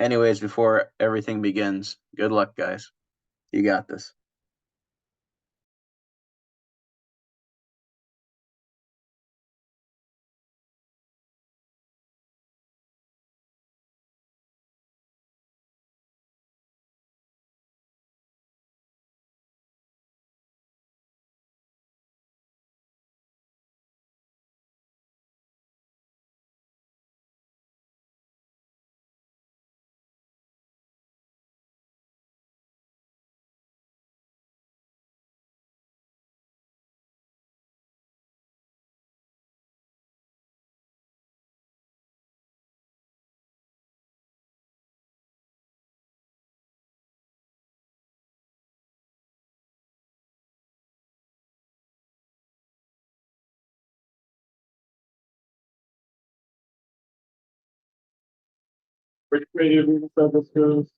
Anyways, before everything begins, good luck, guys. You got this. Which radio being said this goes?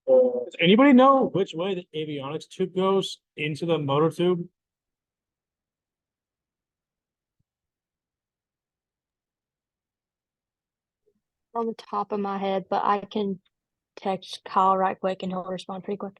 Does anybody know which way the avionics tube goes into the motor tube? On the top of my head, but I can text Kyle right quick and he'll respond pretty quick.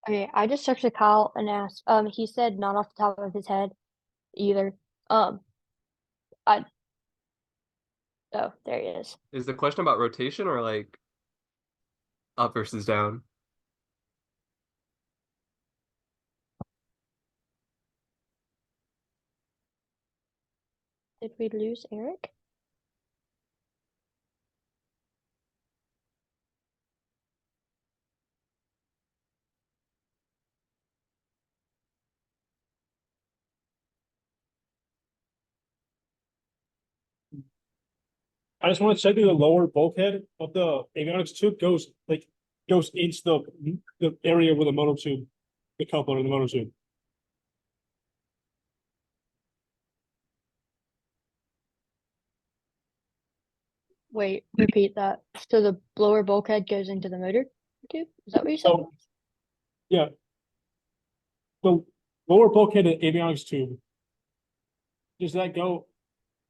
Okay, I just texted Kyle and asked. He said not off the top of his head either. I oh, there he is. Is the question about rotation or like up versus down? Did we lose Eric? I just want to check that the lower bulkhead of the avionics tube goes into the area where the motor tube, the coupler in the motor tube. Wait, repeat that. So the lower bulkhead goes into the motor tube? Is that what you said? So yeah, the lower bulkhead of the avionics tube. Does that go?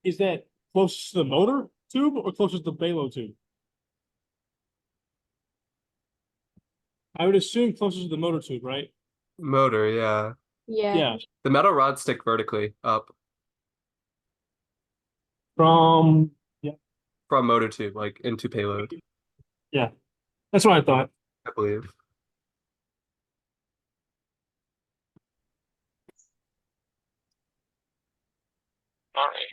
Is that closest to the motor tube or closest to the payload tube? I would assume closest to the motor tube, right? Motor, yeah. Yeah. Yeah. The metal rods stick vertically up From from motor tube, like into payload, yeah, that's what I thought. I believe. All right.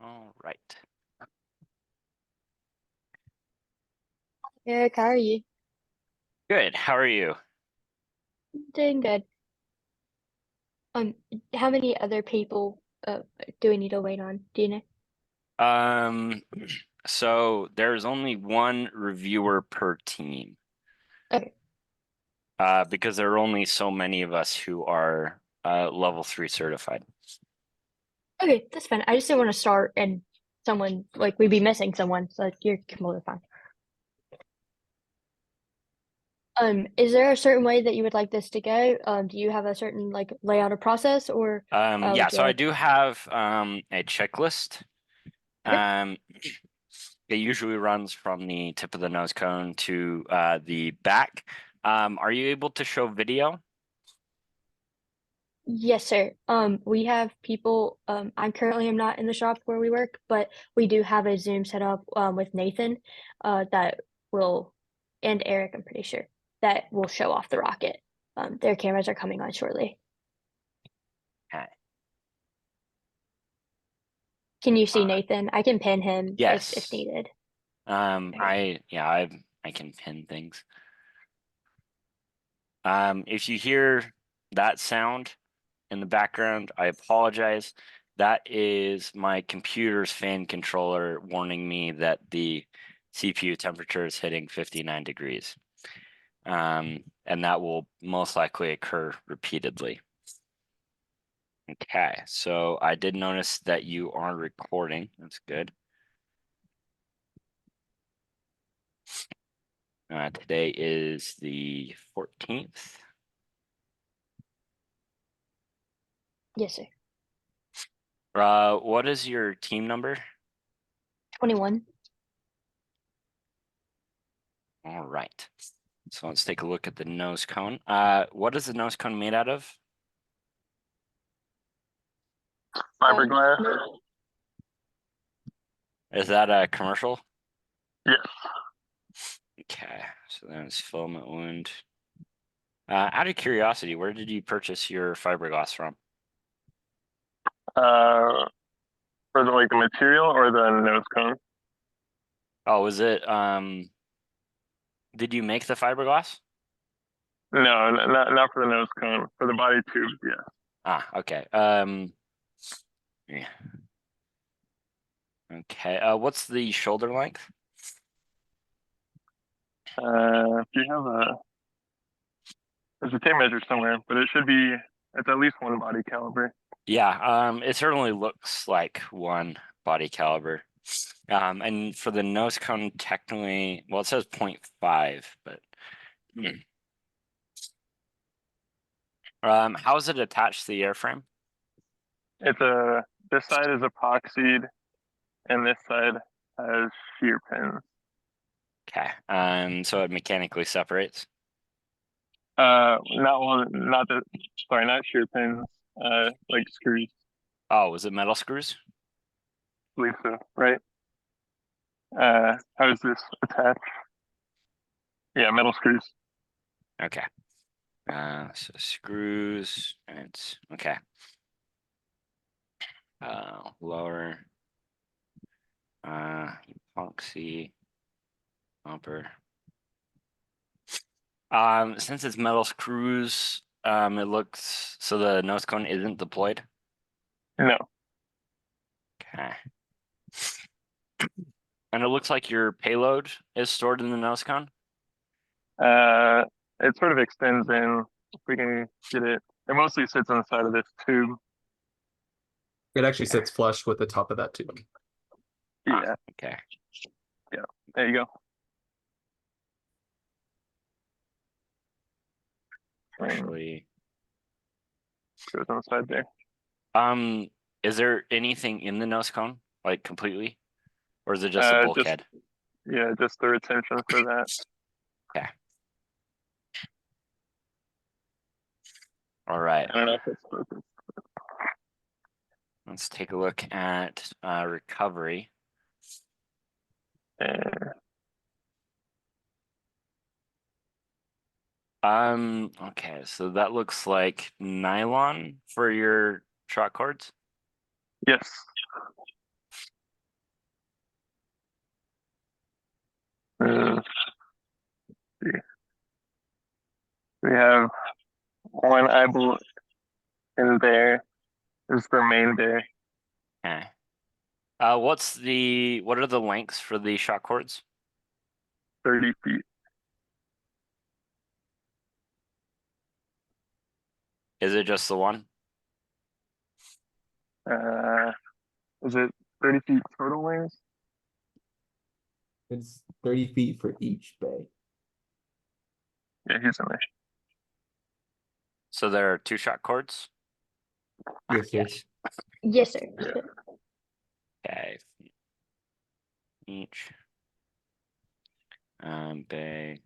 All right. Eric, how are you? Good. How are you? Doing good. How many other people do we need to wait on? Do you know? So there's only one reviewer per team. Okay. Because there are only so many of us who are level 3 certified. Okay, that's fine. I just didn't want to start and someone like we'd be missing someone, so you're completely fine. Is there a certain way that you would like this to go? Do you have a certain like layout or process, or Yeah, would you so I like? do have a checklist. Okay. It usually runs from the tip of the nose cone to the back. Are you able to show video? Yes, sir. We have people. I currently am not in the shop where we work, but we do have a Zoom set up with Nathan, that will, and Eric, I'm pretty sure, that will show off the rocket. Their cameras are coming on shortly. Okay. Can you see Nathan? I can pin him if Yes. needed. I can pin things. If you hear that sound in the background, I apologize. That is my computer's fan controller warning me that the CPU temperature is hitting 59 degrees. And that will most likely occur repeatedly. Okay, so I did notice that you are recording. That's good. Today is the 14th. Yes, sir. What is your team number? 21. All right. So let's take a look at the nose cone. What is the nose cone made out of? Fiberglass. No- Is that a commercial? Yes. Okay, so then it's filament wound. Out of curiosity, where did you purchase your fiberglass from? For the material or the nose cone? Oh, was it did you make the fiberglass? No, not for the nose cone. For the body tubes, yes. Okay. Yeah. Okay. What's the shoulder length? If you have there's a tape measure somewhere, but it's at least one body caliber. Yeah, it certainly looks like one body caliber. And for the nose cone, technically, well, it says 0.5, but how is it attached to the airframe? This side is epoxied, and this side has shear pins. Okay. So it mechanically separates. Not shear pins. Like screws. Oh, was it metal screws? I believe so, right? How is this attached? Yeah, metal screws. Okay. So screws, and it's okay. Lower. Epoxy. Bumper. Since it's metal screws, it looks so the nose cone isn't deployed. No. Okay. And it looks like your payload is stored in the nose cone. It sort of extends in. If we can get it, it mostly sits on the side of this tube. It actually sits flush with the top of that tube. Yeah. Okay. Yeah. There you go. Actually, Goes on the side there. is there anything in the nose cone, like completely, or is it just a bulkhead? Just the retention for that. Okay. All right. I don't know if it's focused. Let's take a look at recovery. Okay, so that looks like nylon for your shock cords. Yes. let's see. We have one eyeball in there. This is the main bay. Okay. What are the lengths for the shot cords? 30 feet. Is it just the one? Is it 30 feet total length? It's 30 feet for each bay. Yeah, he's in there. So there are 2 shot cords? Yes, sir. Yes. Yes, sir. Okay. Each. Bay.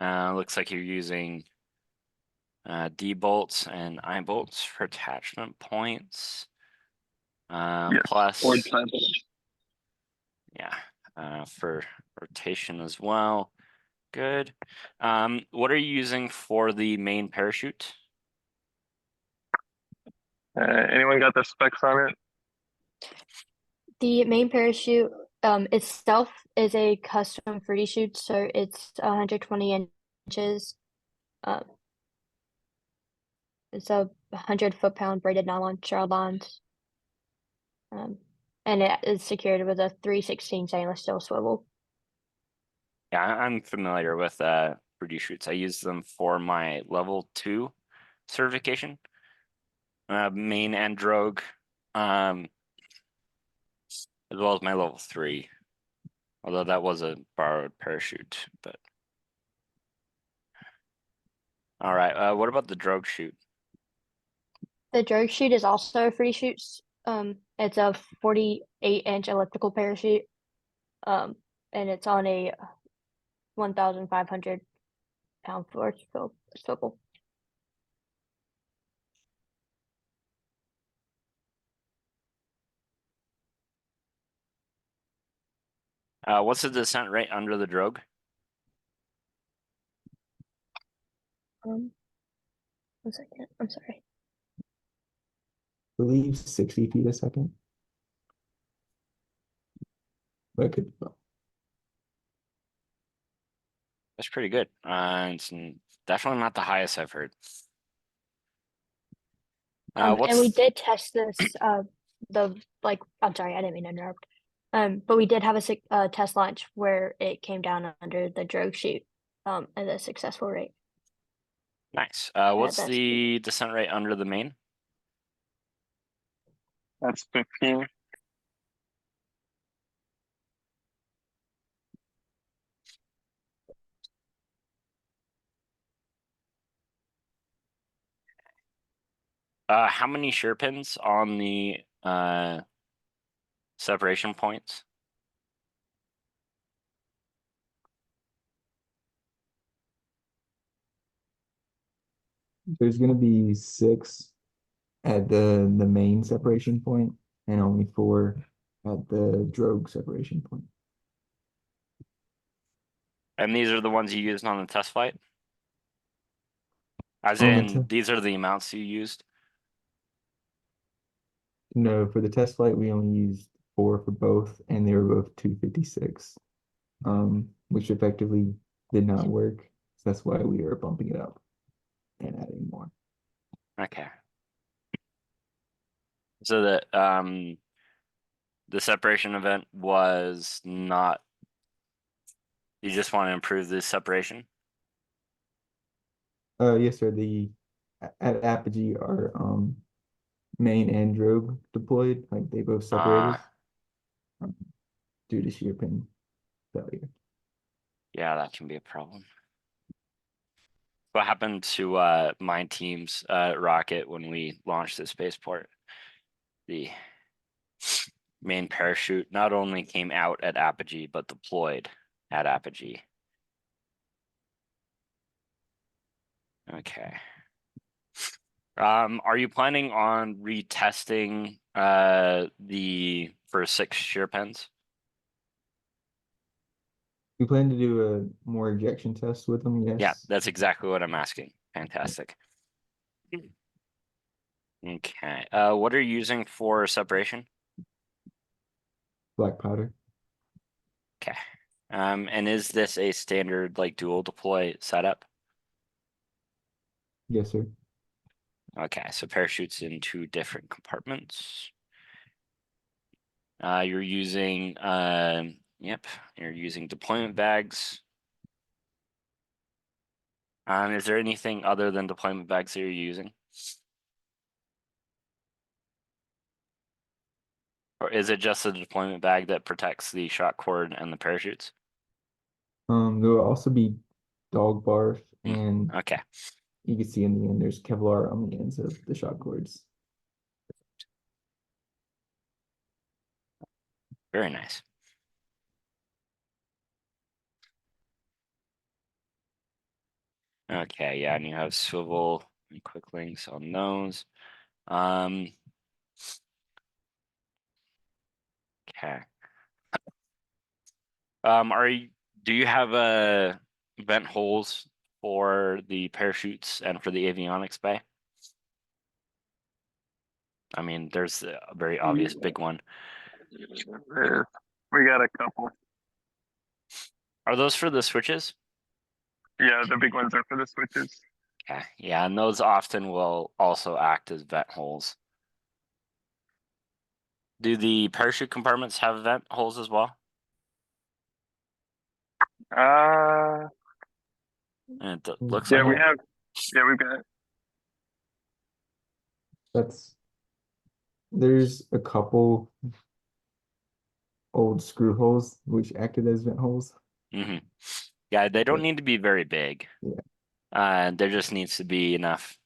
Looks like you're using D bolts and I bolts for attachment points. Yes. Plus, Or triangle. yeah, for rotation as well. Good. What are you using for the main parachute? Anyone got the specs on it? The main parachute itself is a custom 3D chute, so it's 120 inches. It's a 100 foot-pound braided nylon child bonds. And it is secured with a 316 stainless steel swivel. Yeah, I'm familiar with 3D shoots. I use them for my level 2 certification. Main and drogue. As well as my level 3. Although that was a borrowed parachute, but. All right, what about the drogue chute? The drogue chute is also a 3D chute. It's a 48-inch elliptical parachute. And it's on a 1,500 pound force swivel. What's the descent rate under the drogue? One second, I'm sorry. I believe 60 feet a second. But it could be wrong. That's pretty good. It's definitely not the highest I've heard. And we What's did test this, I'm sorry, I didn't mean to interrupt. But we did have a test launch where it came down under the drogue chute, at a successful rate. nice? What's that's the descent rate under the main? That's 15. How many shear pins on the separation points? There's gonna be 6 at the main separation point and only 4 at the drogue separation point. And these are the ones you used on the test flight? As On the in, these are the amounts you used? No, for the test flight, we only used 4 for both, and they were both 256, which effectively did not work. So that's why we are bumping it up and adding more. Okay. So the separation event was not, you just want to improve the separation? Yes, sir. At Apogee are main and drogue deployed, like they both separated due to shear pin failure. Yeah, that can be a problem. What happened to my team's rocket when we launched the spaceport? The main parachute not only came out at Apogee, but deployed at Apogee. Okay. Are you planning on retesting the first 6 shear pins? We plan to do a more ejection test with them, yes. Yeah, that's exactly what I'm asking. Fantastic. Okay. What are you using for separation? Black powder. Okay. And is this a standard like dual deploy setup? Yes, sir. Okay, so parachutes in 2 different compartments. You're using yep, you're using deployment bags. Is there anything other than deployment bags that you're using? Or is it just the deployment bag that protects the shock cord and the parachutes? There will also be dog barf, and Okay. you can see in the end there's Kevlar on the ends of the shock cords. Very nice. Okay, yeah, and you have swivel and quick links on those. Okay. Do you have vent holes for the parachutes and for the avionics bay? I mean, there's a very obvious big one. We got a couple. Are those for the switches? Yeah, the big ones are for the switches. Okay, yeah, and those often will also act as vent holes. Do the parachute compartments have vent holes as well? And it looks Yeah, like we it. have. Yeah, we've got. There's a couple old screw holes which acted as vent holes. Mm-hmm. Yeah, they don't need to be very big. Yeah. There just needs to be enough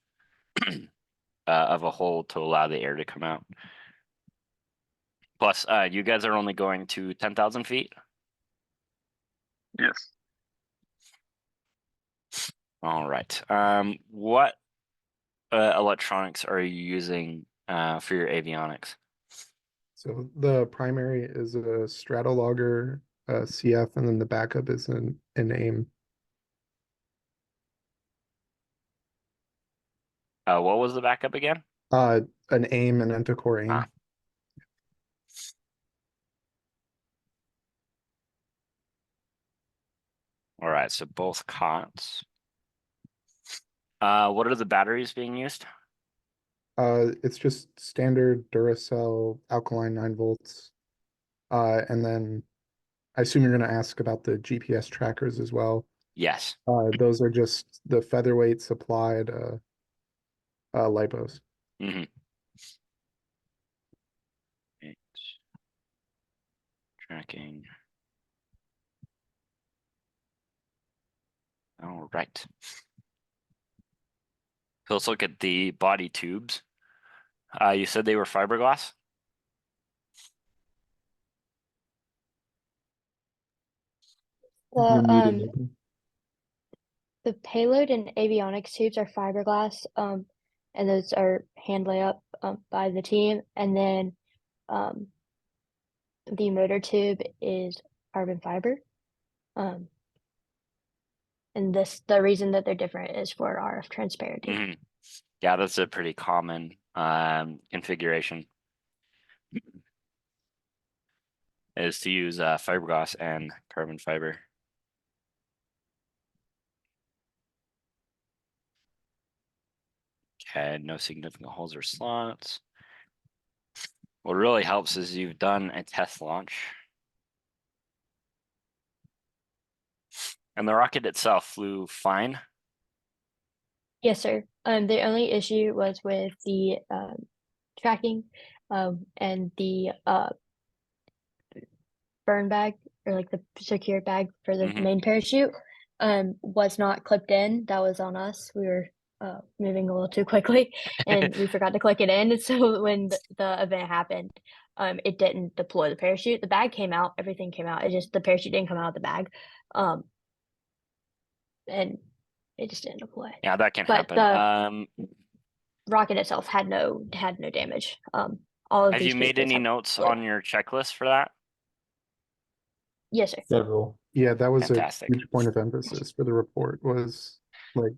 of a hole to allow the air to come out. Plus, you guys are only going to 10,000 feet? Yes. All right. What electronics are you using for your avionics? So the primary is a Stratologger CF, and then the backup is an AIM. What was the backup again? An AIM, an Entacore AIM. Ah. All right, so both cots. What are the batteries being used? It's just standard Duracell alkaline 9 volts. And then I assume you're going to ask about the GPS trackers as well. Yes. Those are just the featherweight supplied LiPos. Mm-hmm. Tracking. All right. So let's look at the body tubes. You said they were fiberglass? You're muted, The Nathan. the payload and avionics tubes are fiberglass, and those are hand lay up by the team, and then the motor tube is carbon fiber. And the reason that they're different is for RF transparency. Mm-hmm. Yeah, that's a pretty common configuration. Is to use fiberglass and carbon fiber. Okay, no significant holes or slots. What really helps is you've done a test launch. And the rocket itself flew fine. Yes, sir. The only issue was with the tracking and the burn bag, or like the secure bag for the Mhm. main parachute was not clipped in. That was on us. We were moving a little too quickly and we forgot to click it in. And so when the event happened, it didn't deploy the parachute. The bag came out, everything came out. It just, the parachute didn't come out of the bag. And it just didn't deploy. Yeah, that can But happen. rocket itself had no damage. All of Have these you made boosters any have notes deployed. on your checklist for that? Yes, sir. Several. Yeah, that was Fantastic. a huge point of emphasis for the report, was like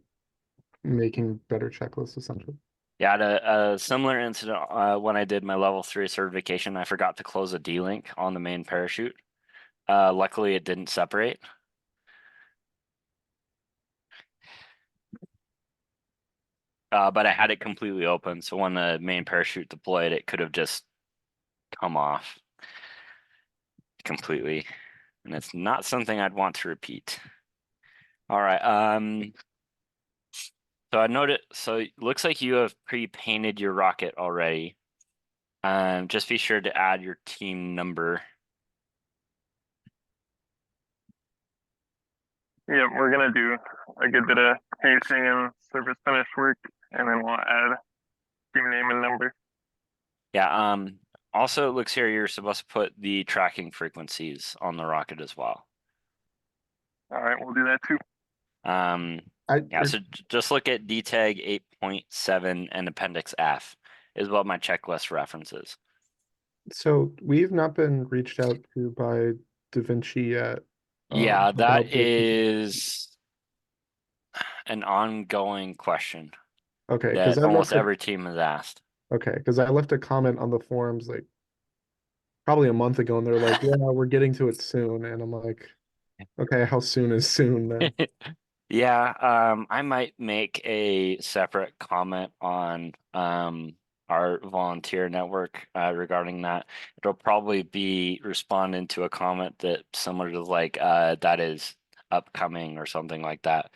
making better checklists essentially. Yeah, I had a similar incident when I did my level 3 certification. I forgot to close a D-link on the main parachute. Luckily, it didn't separate. But I had it completely open, so when the main parachute deployed, it could have just come off completely. And it's not something I'd want to repeat. All right. So I noted, so it looks like you have pre-painted your rocket already. Just be sure to add your team number. Yeah, we're gonna do a good bit of pacing and surface finish work, and then we'll add team name and number. Yeah. Also, it looks here you're supposed to put the tracking frequencies on the rocket as well. All right, we'll do that too. Yeah, so just look at DTAG 8.7 and Appendix F is what my checklist references. So we've not been reached out to by Da Vinci yet. Yeah, about that this. is an ongoing question Okay, because that almost every team has asked. okay, because I left a comment on the forums like probably a month ago, and they're like, "Yeah, we're getting to it soon," and I'm like, "Okay, how soon is soon then?" Yeah, I might make a separate comment on our volunteer network regarding that. It'll probably be responding to a comment that similar to like that is upcoming or something like that.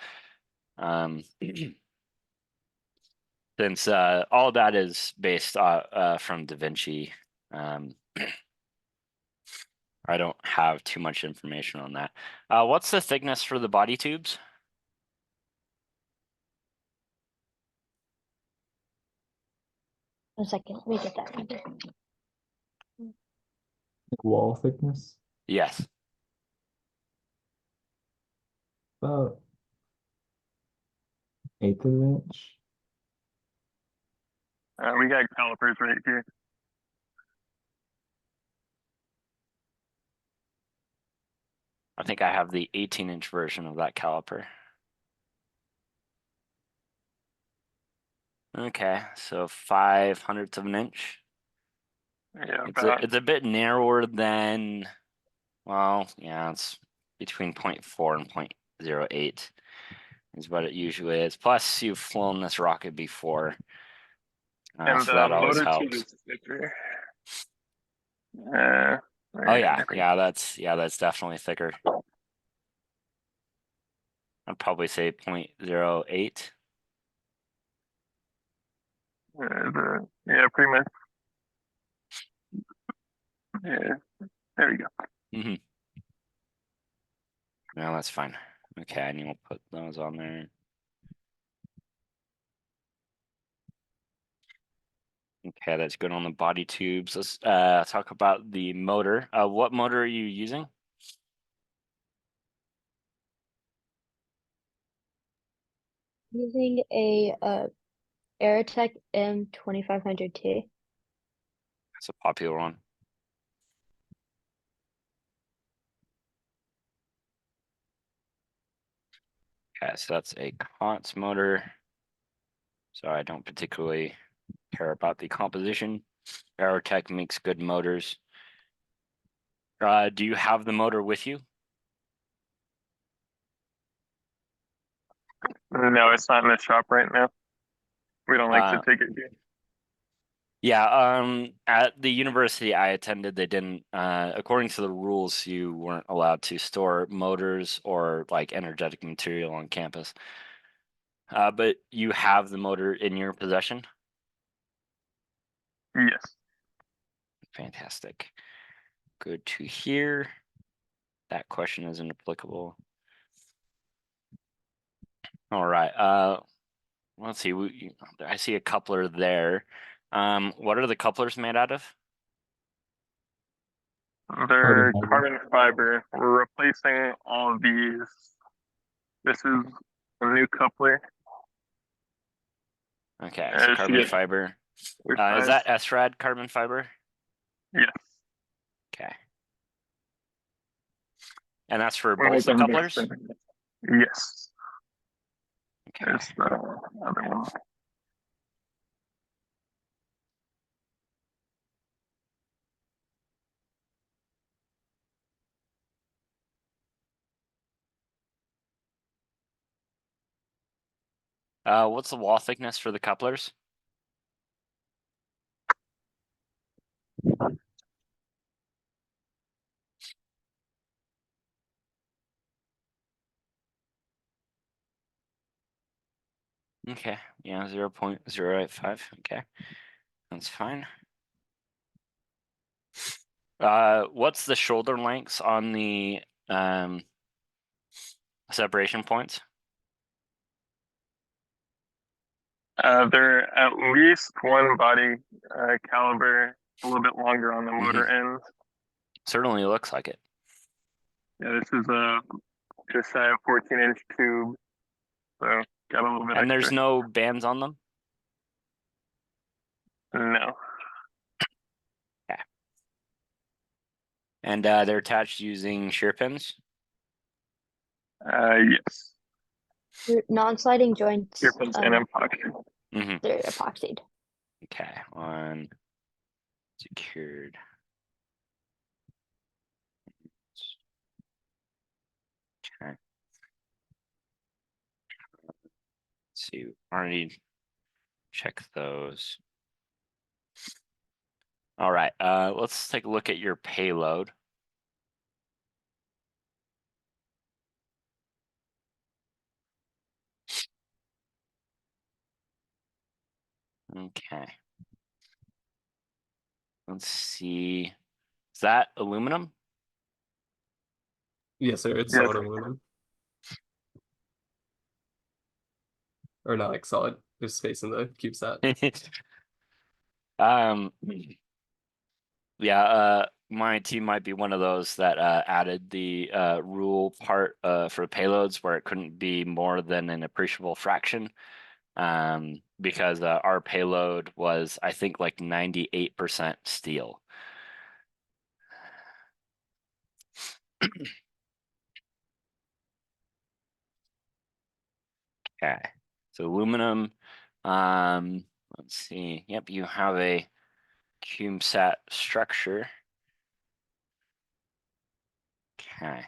Since all that is based from Da Vinci, I don't have too much information on that. What's the thickness for the body tubes? One second, let me get that number. Wall thickness, Yes. about 1/8 of an inch. We got calipers right here. I think I have the 18-inch version of that caliper. Okay, so 5/100ths of an inch. Yeah, It's a bit narrower than, well, yeah, it's between 0.4 and 0.08 is what it usually is. Plus, you've flown this rocket before, and so the that always motor tube helps. is thicker. Oh yeah, that's definitely thicker. I'd probably say 0.08. Yeah, pretty much. Yeah, there we go. Mm-hmm. No, that's fine. Okay, I need to put those on there. Okay, that's good on the body tubes. Let's talk about the motor. What motor are you using? Using a Aerotech M2500T. It's a popular one. Okay, so that's a COTS motor. So I don't particularly care about the composition. Aerotech makes good motors. Do you have the motor with you? No, it's not in the shop right now. We don't like to take it here. Yeah, at the university I attended, they didn't, according to the rules, you weren't allowed to store motors or like energetic material on campus. But you have the motor in your possession? Yes. Fantastic. Good to hear. That question isn't applicable. All right. Let's see. I see a coupler there. What are the couplers made out of? They're Carbon fiber. carbon fiber. We're replacing all of these. This is a new coupler. Okay, so carbon fiber. Is that SRAD carbon fiber? Yes. Okay. And that's for both the couplers? Yes. Okay. There's the other one. What's the wall thickness for the couplers? Okay, yeah, 0.085. Okay, that's fine. What's the shoulder lengths on the separation points? They're at least one body caliber, a little bit longer on the motor ends. Certainly looks like it. Yeah, this is a just a 14-inch tube, so got a little bit And there's extra. no bands on them? No. And they're attached using shear pins? Yes. Non-sliding joints, Earphones and epoxy. Mm-hmm. they're epoxied. Okay, on secured. Okay. Let's see, already check those. All right, let's take a look at your payload. Okay. Let's see. Is that aluminum? Yes, sir. It's Yes. solid aluminum. Or not like solid. There's space in the CubeSat. Yeah, my team might be one of those that added the rule part for payloads where it couldn't be more than an appreciable fraction. Because our payload was, I think, like 98% steel. Okay, so aluminum. Let's see. Yep, you have a CubeSat structure. Okay.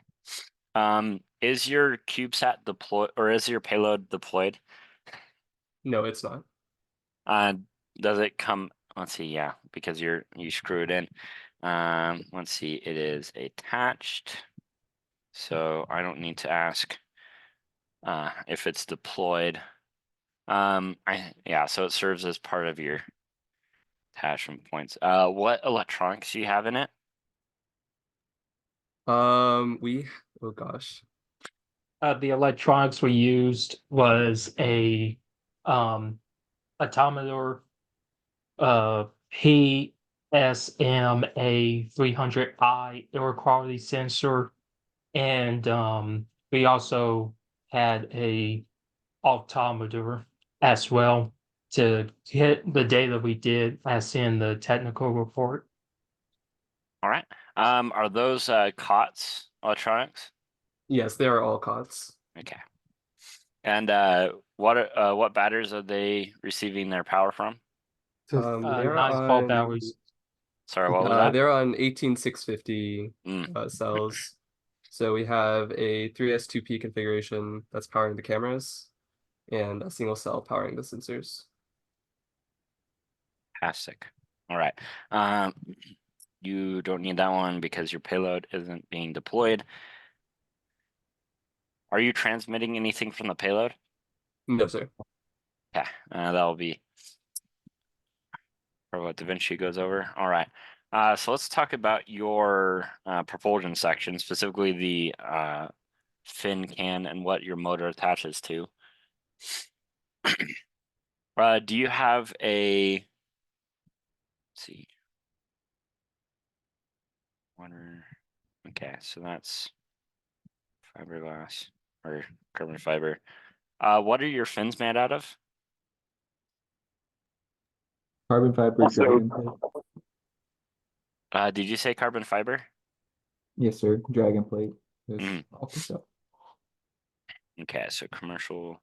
Is your CubeSat deployed, or is your payload deployed? No, it's not. Does it come? Let's see. Yeah, because you screw it in. Let's see. It is attached, so I don't need to ask if it's deployed. Yeah. So it serves as part of your attachment points. What electronics do you have in it? Oh gosh. The electronics we used was a autometer, PSMA 300i air quality sensor, and we also had a altimeter as well to get the data we did as in the technical report. All right. Are those COTS electronics? Yes, they are all COTS. Okay. And what batteries are they receiving their power from? So They're 9-volt on batteries. Sorry, what was that? they're on 18650 Mm. cells. So we have a 3S2P configuration that's powering the cameras and a single cell powering the sensors. Fantastic. All right. You don't need that one because your payload isn't being deployed. Are you transmitting anything from the payload? No, sir. Yeah, that'll be for what DaVinci goes over. All right. So let's talk about your propulsion section, specifically the fin can and what your motor attaches to. Do you have a, let's see, water? Okay, so that's fiberglass or carbon fiber. What are your fins made out of? Carbon fiber Also- dragon plate. Did you say carbon fiber? Yes, sir. Dragon plate. That's Mm. off the shelf. Okay, so commercial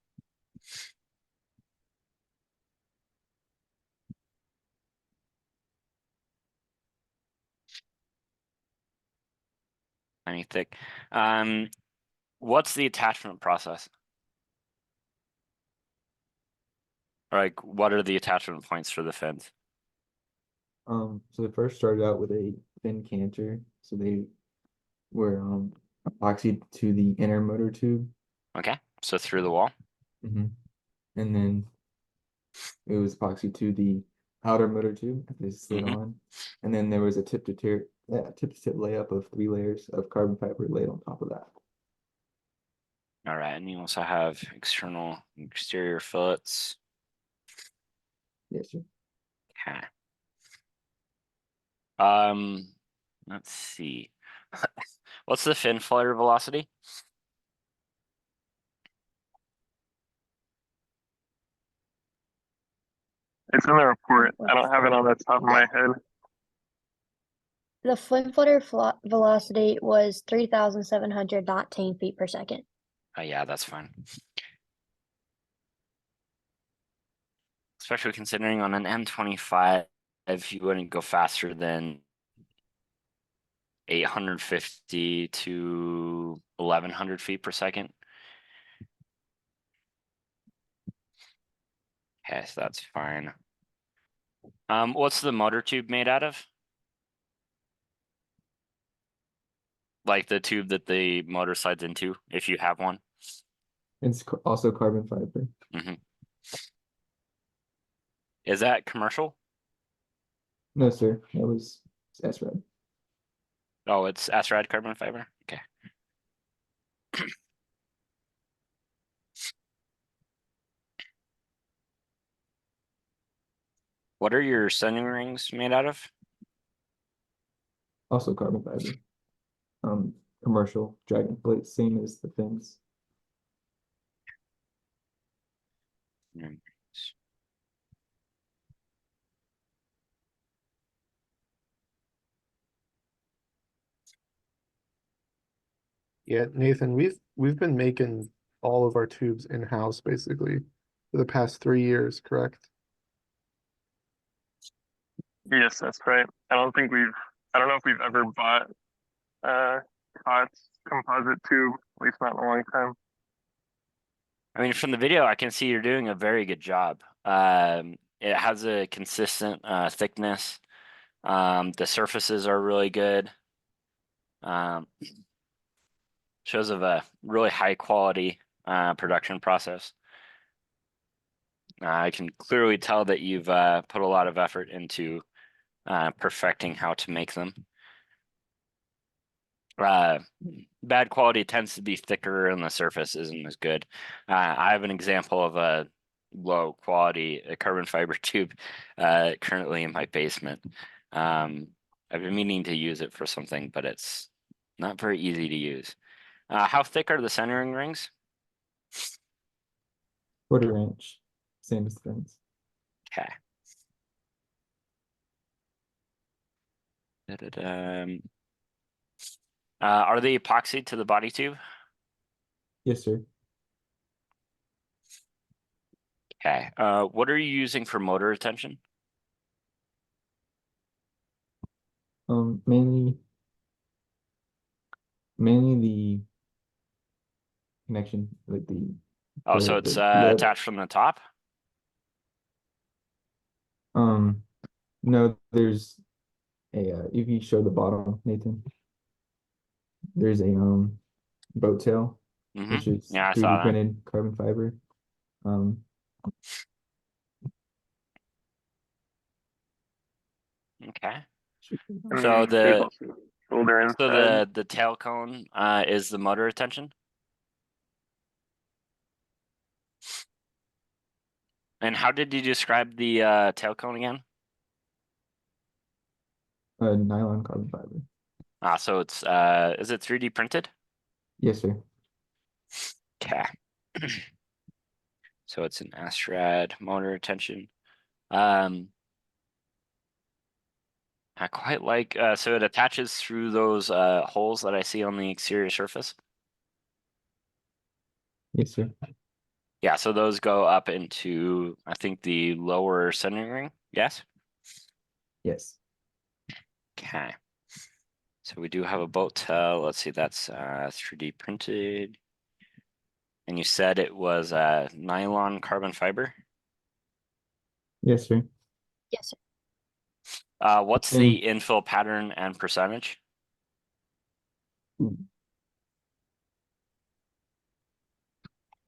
Tiny thick. What's the attachment process? Or like, what are the attachment points for the fins? So they first started out with a thin canter, so they were epoxied to the inner motor tube. Okay, so through the wall. And then it was epoxied to the outer motor tube that they slid on. And then there was a tip to tip layup of 3 layers of carbon fiber laid on top of that. All right, and you also have exterior fillets. Yes, sir. Okay. Let's see. What's the fin flare velocity? It's in the report. I don't have it on the top of my head. The fin flutter velocity was 3,719 feet per second. Oh yeah, that's fine. Especially considering on an M25, you wouldn't go faster than 850 to 1,100 feet per second. Okay, so that's fine. What's the motor tube made out of? Like the tube that the motor slides into, if you have one. It's also carbon fiber. Is that commercial? No, sir. That was SRAD. Oh, it's SRAD carbon fiber? Okay. What are your sending rings made out of? Also carbon fiber. Commercial dragon plate, same as the fins. Yeah, Nathan, we've been making all of our tubes in-house basically for the past 3 years, correct? Yes, that's right. I don't know if we've ever bought COTS composite tube, at least not in a long time. I mean, from the video, I can see you're doing a very good job. It has a consistent thickness. The surfaces are really good. Shows of a really high quality production process. I can clearly tell that you've put a lot of effort into perfecting how to make them. Bad quality tends to be thicker and the surface isn't as good. I have an example of a low quality carbon fiber tube currently in my basement. I've been meaning to use it for something, but it's not very easy to use. How thick are the centering rings? 1/4 inch, same as the fins. Okay. Are they epoxied to the body tube? Yes, sir. Okay. What are you using for motor retention? Mainly the connection, like the. Oh, so it's attached from the top? No, there's a if you show the bottom, Nathan, there's a boat tail, which is Yeah, I 3D saw that. printed carbon fiber. Okay. And So there's also shoulder inside. the tail cone is the motor retention? And how did you describe the tail cone again? Nylon carbon fiber. So it's is it 3D printed? Yes, sir. Okay. So it's an Astrad motor retention. I quite like so it attaches through those holes that I see on the exterior surface. Yes, sir. Yeah, so those go up into, I think, the lower centering ring. Yes. Yes. Okay. So we do have a boat tail. Let's see, that's 3D printed. And you said it was nylon carbon fiber. Yes, sir. Yes, sir. What's the infill pattern and percentage? I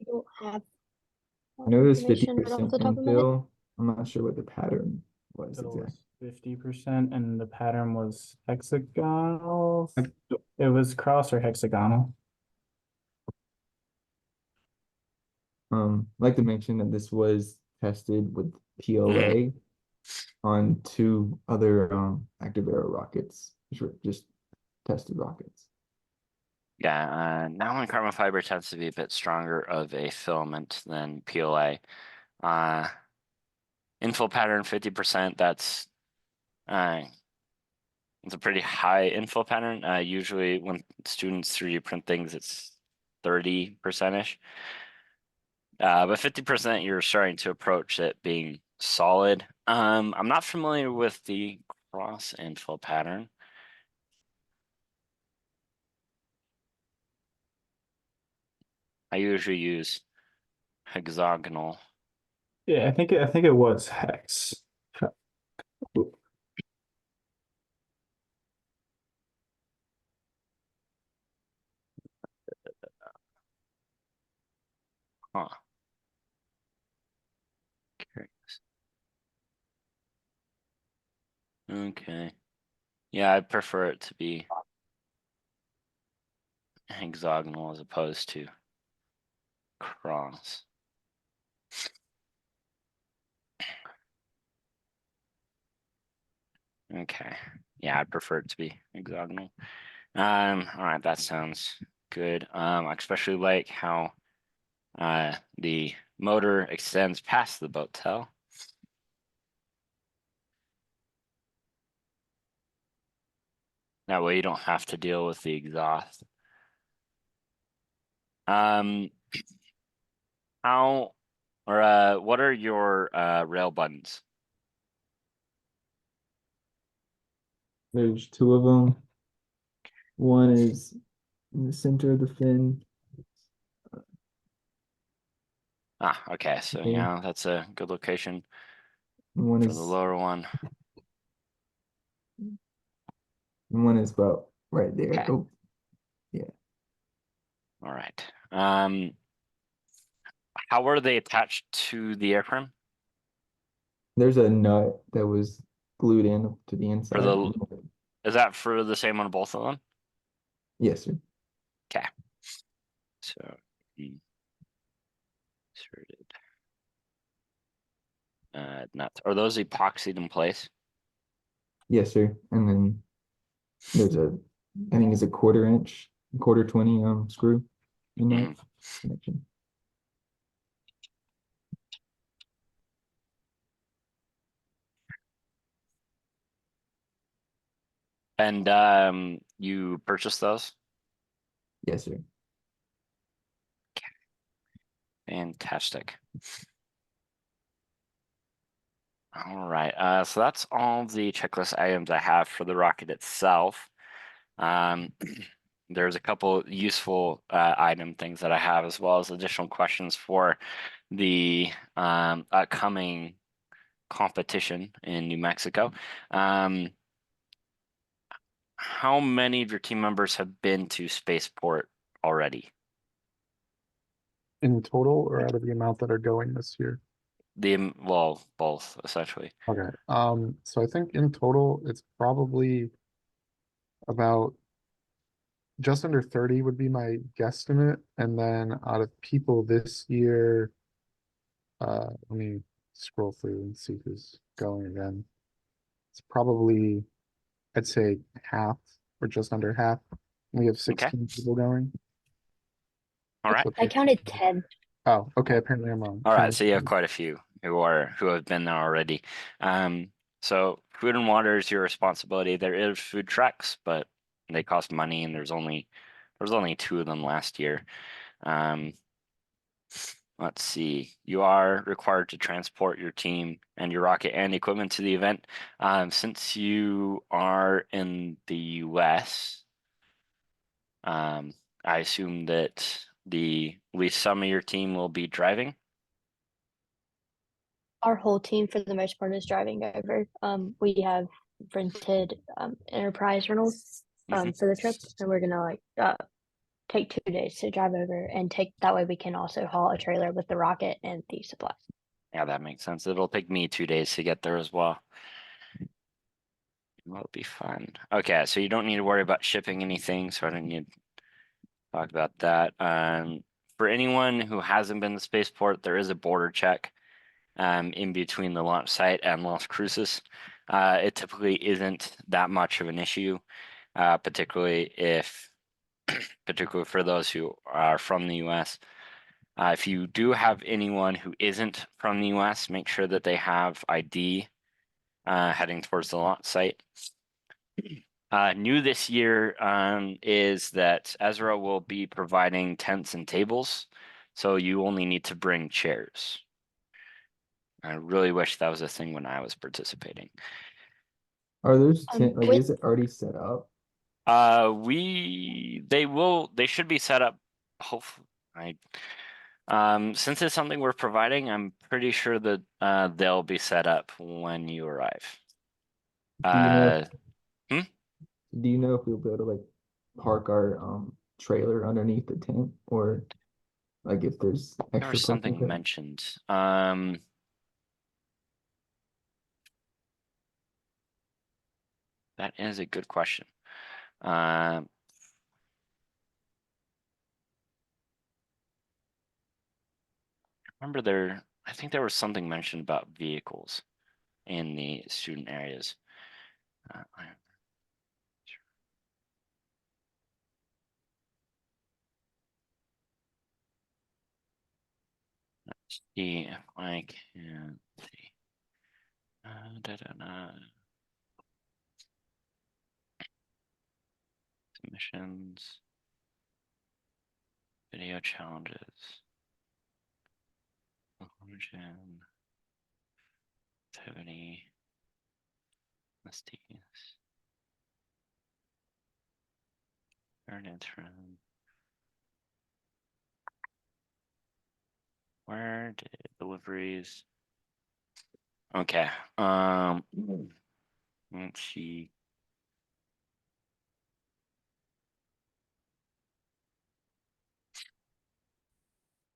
don't have I know there's information right off 50% the top of my head. infill. I'm not sure what the pattern was It exactly. was 50% and the pattern was hexagonal. Yep. It was cross or hexagonal. I'd like to mention that this was tested with PLA on 2 other active arrow rockets, which were just tested rockets. Yeah, nylon carbon fiber tends to be a bit stronger of a filament than PLA. Infill pattern 50%, that's it's a pretty high infill pattern. Usually when students 3D print things, it's 30%-ish. But 50% you're starting to approach it being solid. I'm not familiar with the cross infill pattern. I usually use hexagonal. Yeah, I think it was hex. Huh. Curious. Okay. Yeah, I prefer it to be hexagonal as opposed to cross. Okay. Yeah, I prefer it to be hexagonal. All right, that sounds good. I especially like how the motor extends past the boat tail. That way you don't have to deal with the exhaust. How or what are your rail buttons? There's 2 of them. One is in the center of the fin. Ah, okay, so Okay. yeah, that's a good location And one for is the lower one. about right there. Okay. Oh, yeah. All right. How are they attached to the airframe? There's a nut that was glued in to the For inside. the is that for the same on both of them? Yes, sir. Okay. So inserted nuts. Are those epoxied in place? Yes, sir. And then there's I think it's a 1/4 inch, 1/4 20 screw in that connection. And you purchased those? Yes, sir. Fantastic. All right. So that's all the checklist items I have for the rocket itself. There's a couple useful item things that I have, as well as additional questions for the upcoming competition in New Mexico. How many of your team members have been to Spaceport already? In total or out of the amount that are going this year? Well, both essentially. Okay, so I think in total, it's probably about just under 30 would be my guesstimate, and then out of people this year, let me scroll through and see who's going again. It's probably, I'd say half or just under half. We have 16 people going. All right. I counted 10. Oh, okay, apparently I'm wrong. All 10 right, is so you have fine. quite a few who have been there already. So food and water is your responsibility. There is food trucks, but they cost money, and there's only 2 of them last year. let's see. You are required to transport your team and your rocket and equipment to the event. Since you are in the US, I assume that at least some of your team will be driving. Our whole team, for the most part, is driving over. We have rented enterprise rentals for the trip, and we're gonna take 2 days to drive over and take that way we can also haul a trailer with the rocket and the supplies. Yeah, that makes sense. It'll take me 2 days to get there as well. That'll be fun. Okay, so you don't need to worry about shipping anything, so I don't need to talk about that. For anyone who hasn't been to Spaceport, there is a border check in between the launch site and Las Cruces. It typically isn't that much of an issue, particularly for those who are from the US. If you do have anyone who isn't from the US, make sure that they have ID heading towards the launch site. New this year is that Ezra will be providing tents and tables, so you only need to bring chairs. I really wish that was a thing when I was participating. Are those with- is it already set up? They should be set up. Hopefully, since it's something we're providing, I'm pretty sure that they'll be set up when you arrive. Do you know if we'll be able to like park our trailer underneath the tent, or like if there's There extra was something parking? mentioned. That is a good question. I think there was something mentioned about vehicles in the student areas. Let's see if I can see. Submissions. Video challenges. Origin. Activity. Mistakes. Earn from. Where did deliveries? Okay. Let's see.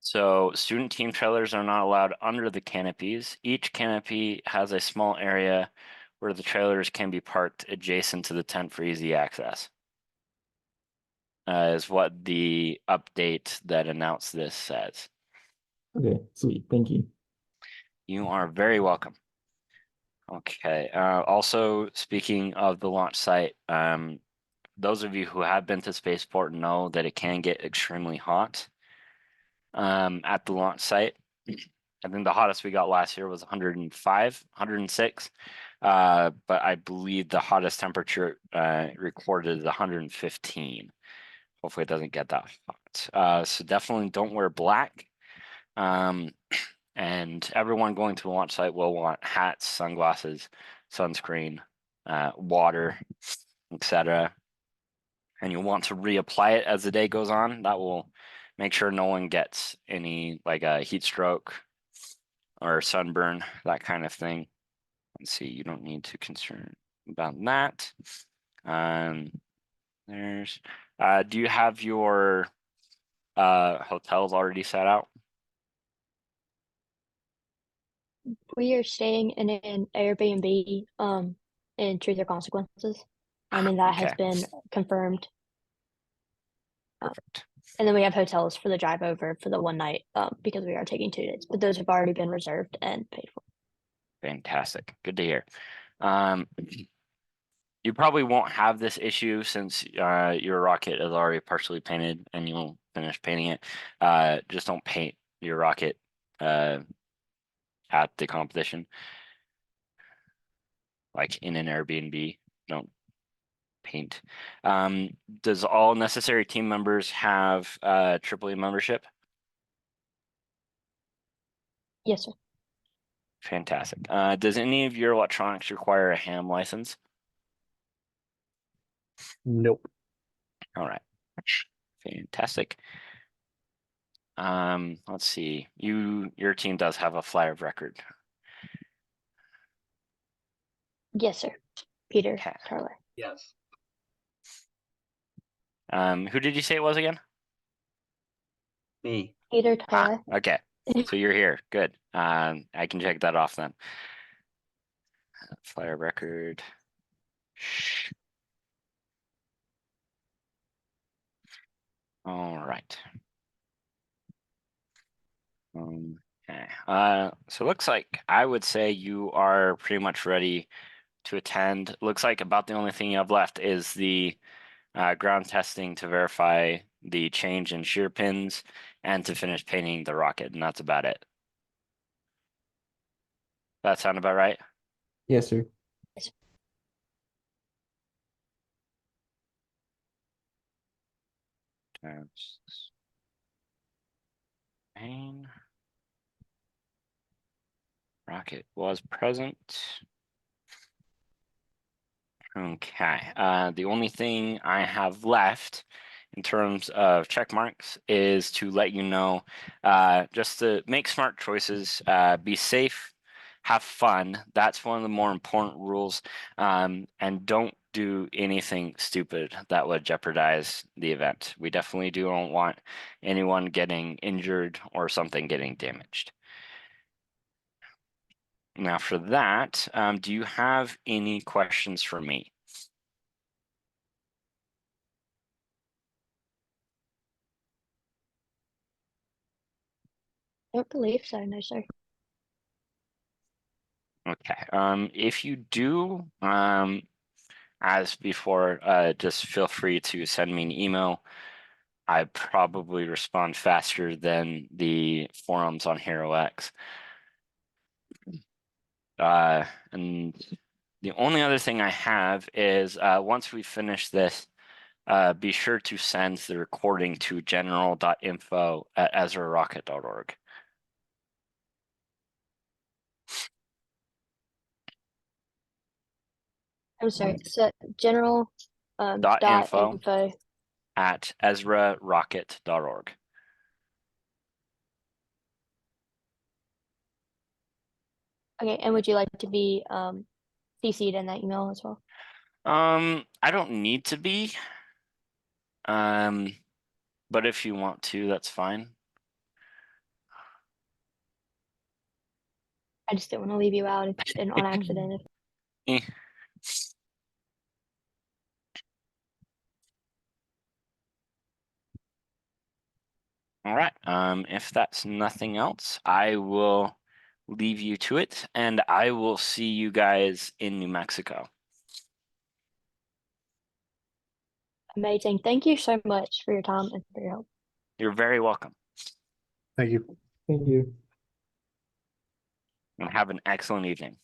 So student team trailers are not allowed under the canopies. Each canopy has a small area where the trailers can be parked adjacent to the tent for easy access. Is what the update that announced this says. Okay, sweet. Thank you. You are very welcome. Okay. Also, speaking of the launch site, those of you who have been to Spaceport know that it can get extremely hot at the launch site. I think the hottest we got last year was 105, 106. But I believe the hottest temperature recorded is 115. Hopefully it doesn't get that hot. So definitely don't wear black. And everyone going to the launch site will want hats, sunglasses, sunscreen, water, etc. And you'll want to reapply it as the day goes on. That will make sure no one gets any like a heat stroke or sunburn, that kind of thing. Let's see, you don't need to concern about that. Do you have your hotels already set out? We are staying in an Airbnb in Truth or Consequences. And that has Okay. been confirmed. Perfect. And then we have hotels for the drive over for the one night because we are taking 2 days, but those have already been reserved and paid for. Fantastic. Good to hear. You probably won't have this issue since your rocket is already partially painted and you'll finish painting it. Just don't paint your rocket at the competition. Like in an Airbnb, don't paint. Does all necessary team members have AAA membership? Yes, sir. Fantastic. Does any of your electronics require a ham license? Nope. All right. Fantastic. Let's see. Your team does have a flyer of record. Yes, sir. Peter Okay. Tarler. Yes. Who did you say it was again? Me. Peter Ah, Tarler. okay. So you're here. Good. I can check that off then. Flyer record. All right. Okay. So it looks like I would say you are pretty much ready to attend. Looks like about the only thing you have left is the ground testing to verify the change in shear pins and to finish painting the rocket, and that's about it. That sound about right? Yes, sir. Main rocket was present. Okay, the only thing I have left in terms of check marks is to let you know, just to make smart choices, be safe, have fun. That's one of the more important rules. And don't do anything stupid that would jeopardize the event. We definitely don't want anyone getting injured or something getting damaged. Now for that, do you have any questions for me? I don't believe so, no, sir. Okay, if you do, as before, just feel free to send me an email. I probably respond faster than the forums on HeroX. And the only other thing I have is once we finish this, be sure to send the recording to general.info@ezrarocket.org. I'm sorry. So general Dot dot info. info. At ezrarocket.org. Okay, and would you like to be CC'd in that email as well? I don't need to be. But if you want to, that's fine. I just didn't want to leave you out on accident. Eh. All right. If that's nothing else, I will leave you to it, and I will see you guys in New Mexico. Amazing. Thank you so much for your time and for your help. You're very welcome, Thank you. Thank you. and have an excellent evening.